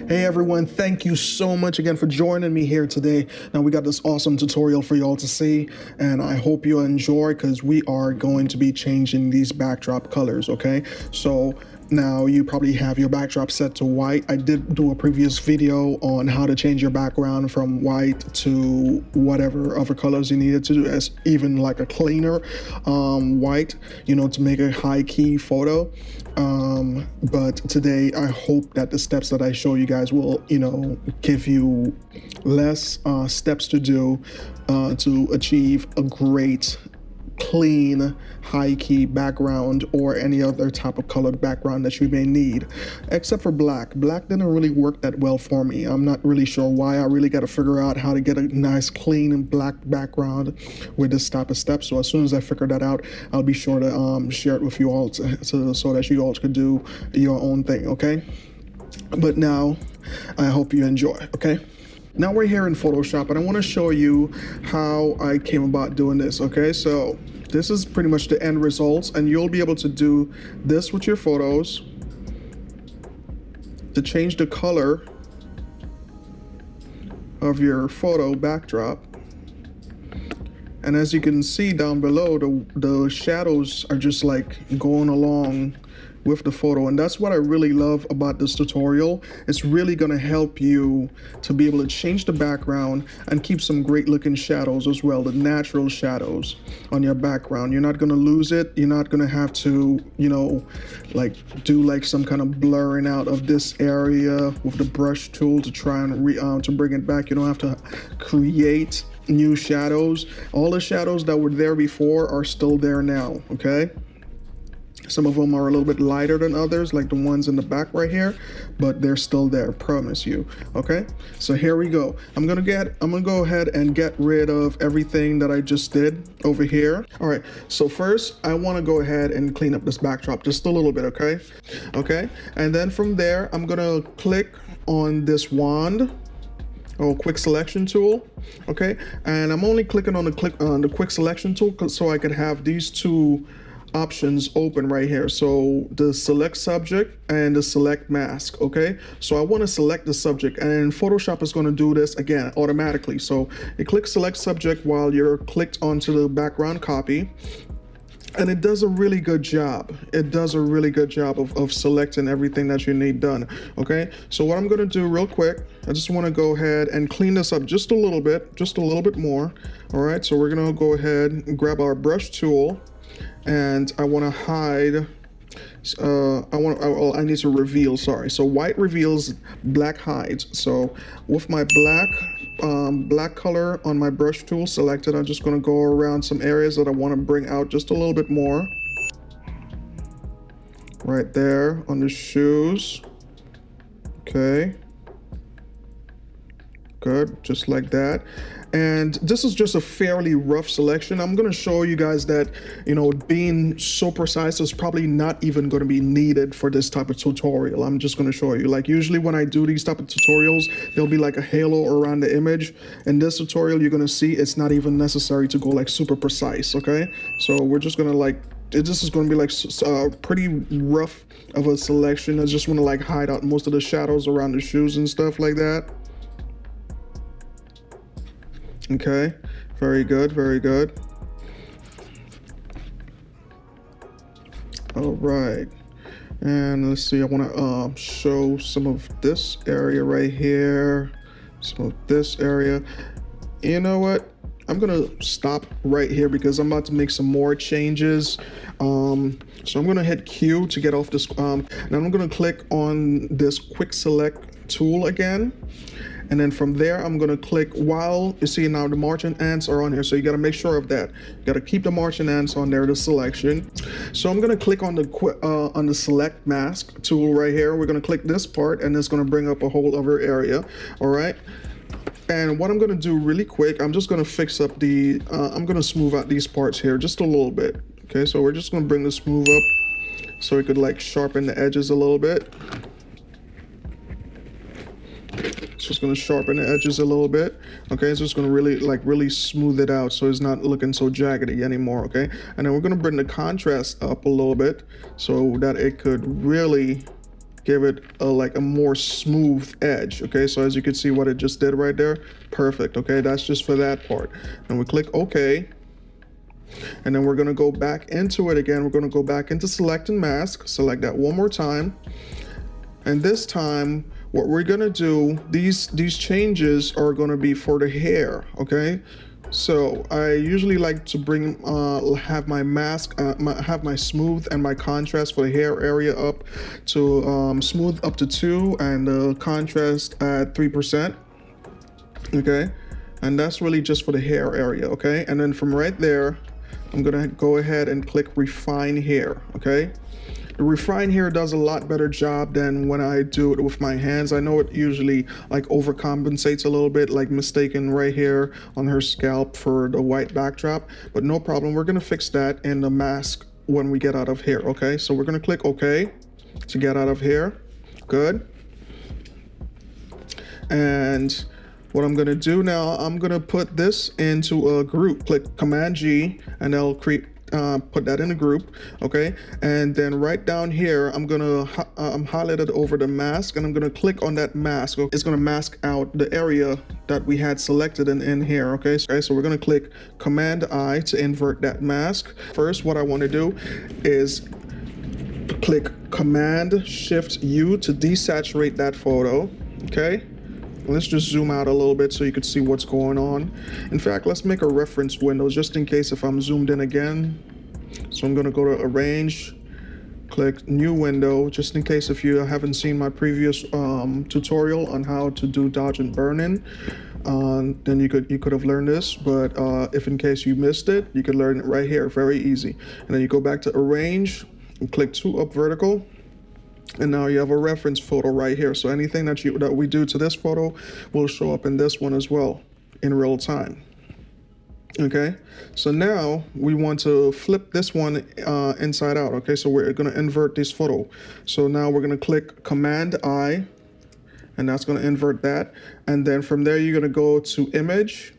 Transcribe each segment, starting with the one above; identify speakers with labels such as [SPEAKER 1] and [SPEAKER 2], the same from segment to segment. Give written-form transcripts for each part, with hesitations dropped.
[SPEAKER 1] Hey everyone, thank you so much again for joining me here today. Now we got this awesome tutorial for y'all to see, and I hope you enjoy because we are going to be changing these backdrop colors, okay? So now you probably have your backdrop set to white. I did do a previous video on how to change your background from white to whatever other colors you needed to do, as even like a cleaner white, you know, to make a high key photo. But today I hope that the steps that I show you guys will, you know, give you less steps to do to achieve a great clean high key background or any other type of colored background that you may need, except for black. Black didn't really work that well for me. I'm not really sure why. I really got to figure out how to get a nice clean and black background with this type of steps. So as soon as I figure that out, I'll be sure to share it with you all so that you all could do your own thing, okay? But now I hope you enjoy, okay? Now we're here in Photoshop and I want to show you how I came about doing this, okay? So this is pretty much the end results, and you'll be able to do this with your photos to change the color of your photo backdrop. And as you can see down below, the shadows are just like going along with the photo, and that's what I really love about this tutorial. It's really going to help you to be able to change the background and keep some great looking shadows as well, the natural shadows on your background. You're not going to lose it. You're not going to have to, you know, like do like some kind of blurring out of this area with the brush tool to try and to bring it back. You don't have to create new shadows. All the shadows that were there before are still there now, okay? Some of them are a little bit lighter than others, like the ones in the back right here, but they're still there, promise you. Okay, so here we go. I'm gonna go ahead and get rid of everything that I just did over here. All right, so first I want to go ahead and clean up this backdrop just a little bit, okay, and then from there I'm gonna click on this wand or quick selection tool, okay, and I'm only clicking on the quick selection tool so I could have these two options open right here. So the select subject and the select mask, okay? So I want to select the subject, and Photoshop is going to do this again automatically. So you click select subject while you're clicked onto the background copy, and it does a really good job. It does a really good job of selecting everything that you need done, okay? So what I'm going to do real quick, I just want to go ahead and clean this up just a little bit more. All right, so we're going to go ahead and grab our brush tool, and I want to hide, I need to reveal, sorry. So white reveals, black hides. So with my black color on my brush tool selected, I'm just going to go around some areas that I want to bring out just a little bit more. Right there on the shoes. Okay. Good, just like that. And this is just a fairly rough selection. I'm going to show you guys that, you know, being so precise is probably not even going to be needed for this type of tutorial. I'm just going to show you, like, usually when I do these type of tutorials, there'll be like a halo around the image. In this tutorial, you're going to see it's not even necessary to go like super precise, okay? So we're just going to like, this is going to be like pretty rough of a selection. I just want to like hide out most of the shadows around the shoes and stuff like that. Okay, very good, very good. All right, and let's see, I want to show some of this area right here, some of this area. You know what? I'm gonna stop right here because I'm about to make some more changes. So I'm gonna hit Q to get off this, and I'm gonna click on this quick select tool again. And then from there, I'm gonna click while you see now the margin ants are on here. So you gotta make sure of that. You gotta keep the margin ants on there, the selection. So I'm gonna click on the select mask tool right here. We're gonna click this part, and it's gonna bring up a whole other area. All right. And what I'm gonna do really quick, I'm just gonna fix up the, I'm gonna smooth out these parts here just a little bit. Okay, so we're just gonna bring the smooth up so we could like sharpen the edges a little bit. It's just going to sharpen the edges a little bit. Okay, it's just going to really smooth it out so it's not looking so jaggedy anymore. Okay, and then we're going to bring the contrast up a little bit so that it could really give it like a more smooth edge. Okay, so as you can see what it just did right there, perfect. Okay, that's just for that part. And we click OK. And then we're going to go back into it again. We're going to go back into select and mask, select that one more time. And this time, what we're going to do, these changes are going to be for the hair, okay? So I usually like to bring, have my mask, have my smooth and my contrast for the hair area up to smooth up to 2 and the contrast at 3%, okay? And that's really just for the hair area, okay? And then from right there, I'm gonna go ahead and click refine hair, okay? The refine hair does a lot better job than when I do it with my hands. I know it usually like overcompensates a little bit, like mistaken right here on her scalp for the white backdrop, but no problem. We're gonna fix that in the mask when we get out of here, okay? So we're gonna click OK to get out of here. Good. And what I'm gonna do now, I'm gonna put this into a group. Click Command G and I'll create, put that in a group, okay? And then right down here, I'm gonna highlight it over the mask and I'm gonna click on that mask. It's gonna mask out the area that we had selected in here, okay? So we're gonna click Command I to invert that mask. First, what I wanna do is click Command Shift U to desaturate that photo, okay? Let's just zoom out a little bit so you can see what's going on. In fact, let's make a reference window just in case if I'm zoomed in again. So I'm gonna go to Arrange, click New Window, just in case if you haven't seen my previous tutorial on how to do dodge and burn in, then you could have learned this, but if in case you missed it, you could learn it right here, very easy. And then you go back to Arrange and click 2 up vertical. And now you have a reference photo right here. So anything that we do to this photo will show up in this one as well in real time. Okay, so now we want to flip this one inside out. Okay, so we're going to invert this photo. So now we're going to click Command I, and that's going to invert that. And then from there, you're going to go to Image,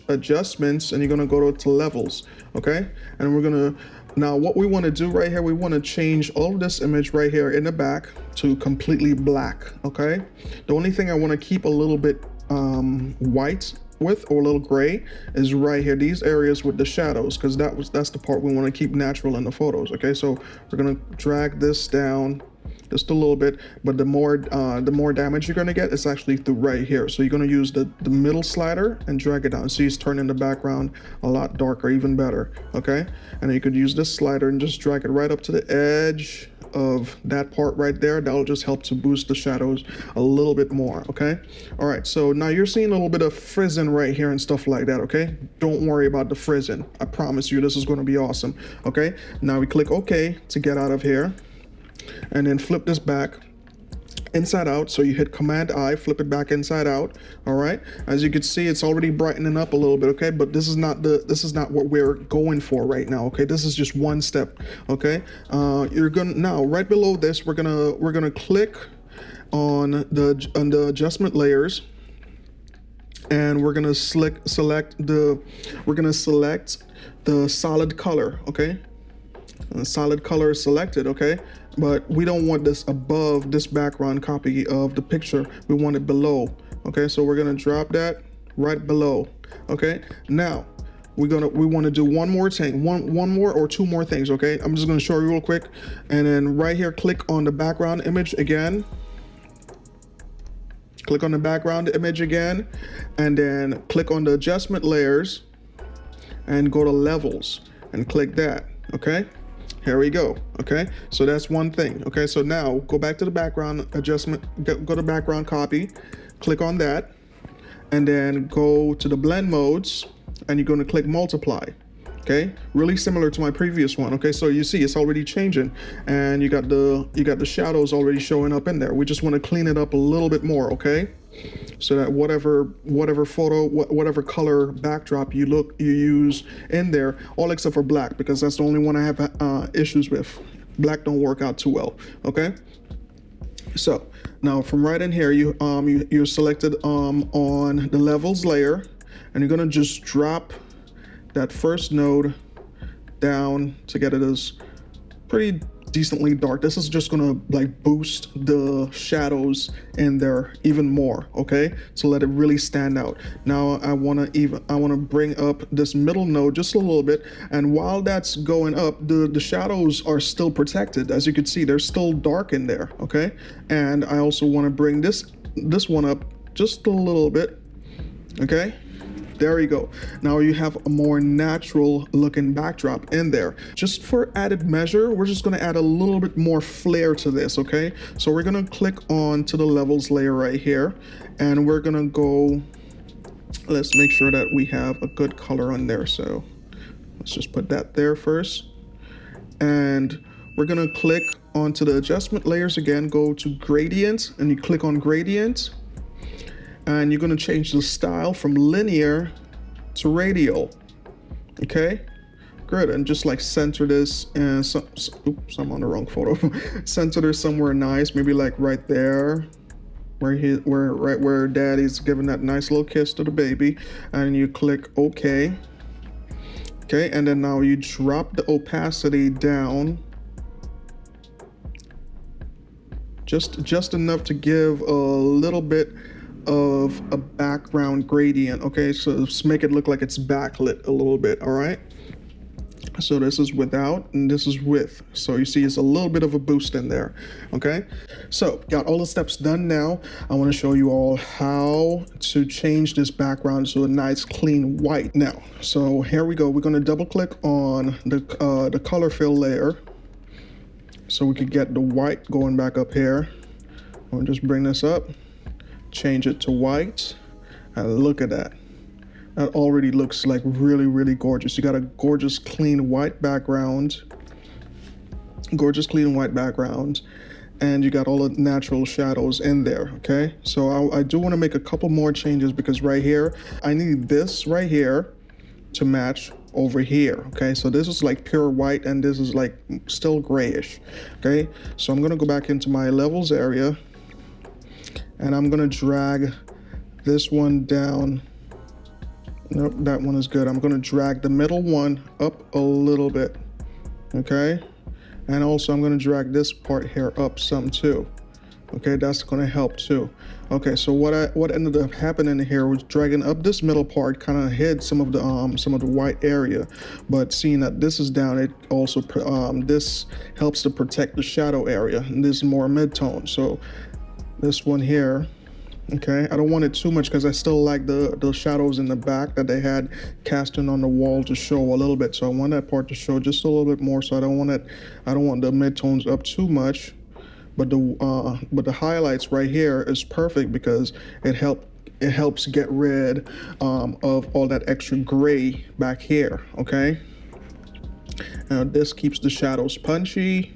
[SPEAKER 1] Adjustments, and you're going to go to Levels. Okay, and we're going to, now what we want to do right here, we want to change all of this image right here in the back to completely black, okay? The only thing I want to keep a little bit white with, or a little gray, is right here, these areas with the shadows, because that's the part we want to keep natural in the photos, okay? So we're going to drag this down just a little bit, but the more damage you're going to get is actually through right here. So you're going to use the middle slider and drag it down. See, it's turning the background a lot darker, even better, okay? And then you could use this slider and just drag it right up to the edge of that part right there. That'll just help to boost the shadows a little bit more, okay? All right, so now you're seeing a little bit of frizzing right here and stuff like that, okay? Don't worry about the frizzing. I promise you this is going to be awesome, okay? Now we click OK to get out of here. And then flip this back inside out. So you hit Command I, flip it back inside out. All right, as you can see, it's already brightening up a little bit, okay? But this is not what we're going for right now, okay? This is just one step, okay? You're gonna, now right below this, we're gonna click on the adjustment layers, and we're gonna select the solid color, okay? Solid color is selected, okay? But we don't want this above this background copy of the picture. We want it below, okay? So we're gonna drop that right below, okay? Now we want to do one more thing, one more or 2 more things, okay? I'm just gonna show you real quick, and then right here, click on the background image again. Click on the background image again, and then click on the adjustment layers, and go to levels, and click that, okay? Here we go, okay? So that's one thing, okay? So now go back to the background adjustment, go to background copy, click on that, and then go to the blend modes, and you're gonna click multiply, okay? Really similar to my previous one, okay? So you see it's already changing, and you got the shadows already showing up in there. We just wanna clean it up a little bit more, okay? So that whatever photo, whatever color backdrop you use in there, all except for black, because that's the only one I have issues with. Black don't work out too well, okay? So now from right in here, you're selected on the levels layer, and you're gonna just drop that first node down to get it as pretty decently dark. This is just gonna like boost the shadows in there even more, okay? So let it really stand out. Now I wanna bring up this middle node just a little bit, and while that's going up, the shadows are still protected. As you can see, they're still dark in there, okay? And I also wanna bring this one up just a little bit, okay? There you go. Now you have a more natural looking backdrop in there. Just for added measure, we're just gonna add a little bit more flair to this, okay? So we're gonna click on to the levels layer right here, and we're gonna go, let's make sure that we have a good color on there. So let's just put that there first. And we're gonna click onto the adjustment layers again, go to gradient, and you click on gradient. And you're gonna change the style from linear to radial, okay? Good, and just like center this, and oops, I'm on the wrong photo. Center this somewhere nice, maybe like right there, right where daddy's giving that nice little kiss to the baby, and you click OK. Okay, and then now you drop the opacity down, just enough to give a little bit of a background gradient, okay? So let's make it look like it's backlit a little bit, all right? So this is without and this is with. So you see it's a little bit of a boost in there, okay? So got all the steps done now. I wanna show you all how to change this background to a nice clean white. Now, so here we go. We're gonna double click on the color fill layer so we could get the white going back up here. I'll just bring this up. Change it to white, and look at that. That already looks like really, really gorgeous. You got a gorgeous, clean white background, and you got all the natural shadows in there, okay? So I do want to make a couple more changes because right here, I need this right here to match over here, okay? So this is like pure white, and this is like still grayish, okay? So I'm gonna go back into my levels area, and I'm gonna drag this one down. Nope, that one is good. I'm gonna drag the middle one up a little bit, okay? And also I'm gonna drag this part here up some too. Okay, that's gonna help too. Okay, so what ended up happening here was dragging up this middle part kind of hid some of the white area, but seeing that this is down, it also this helps to protect the shadow area, and this is more mid-tone. So this one here, okay, I don't want it too much because I still like the shadows in the back that they had casting on the wall to show a little bit. So I want that part to show just a little bit more. So I don't want the mid-tones up too much, but the highlights right here is perfect because it helps get rid of all that extra gray back here, okay? Now this keeps the shadows punchy,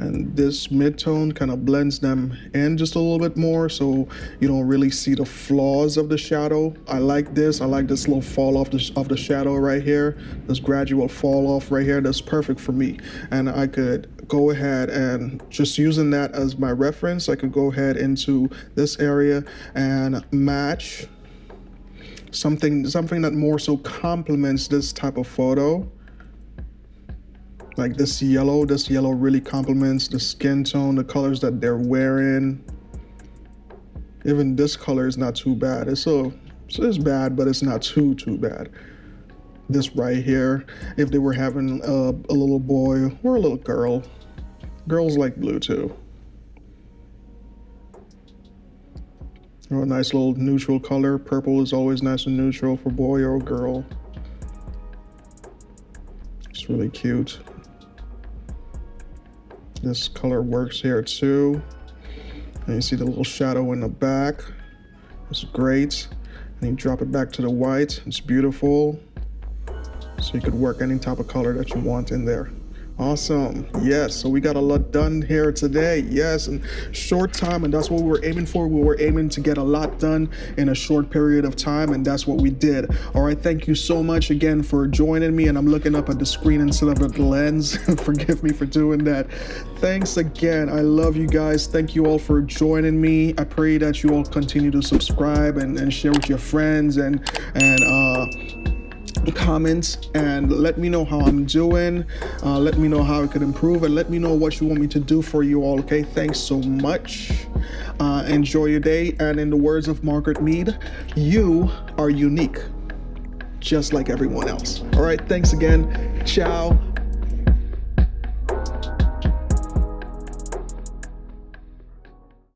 [SPEAKER 1] and this mid-tone kind of blends them in just a little bit more so you don't really see the flaws of the shadow. I like this little fall off of the shadow right here, this gradual fall off right here. That's perfect for me, and I could go ahead and just using that as my reference, I could go ahead into this area and match something that more so complements this type of photo. Like this yellow really complements the skin tone, the colors that they're wearing. Even this color is not too bad. It's bad, but it's not too bad. This right here, if they were having a little boy or a little girl, girls like blue too. Or a nice little neutral color. Purple is always nice and neutral for boy or girl. It's really cute. This color works here too. And you see the little shadow in the back. It's great. And you drop it back to the white. It's beautiful. So you could work any type of color that you want in there. Awesome. Yes, so we got a lot done here today. Yes, in short time, and that's what we were aiming for. We were aiming to get a lot done in a short period of time, and that's what we did. All right, thank you so much again for joining me, and I'm looking up at the screen instead of at the lens. Forgive me for doing that. Thanks again. I love you guys. Thank you all for joining me. I pray that you all continue to subscribe and share with your friends and comments and let me know how I'm doing. Let me know how I could improve, and let me know what you want me to do for you all. Okay, thanks so much. Enjoy your day, and in the words of Margaret Mead, you are unique just like everyone else. All right, thanks again. Ciao.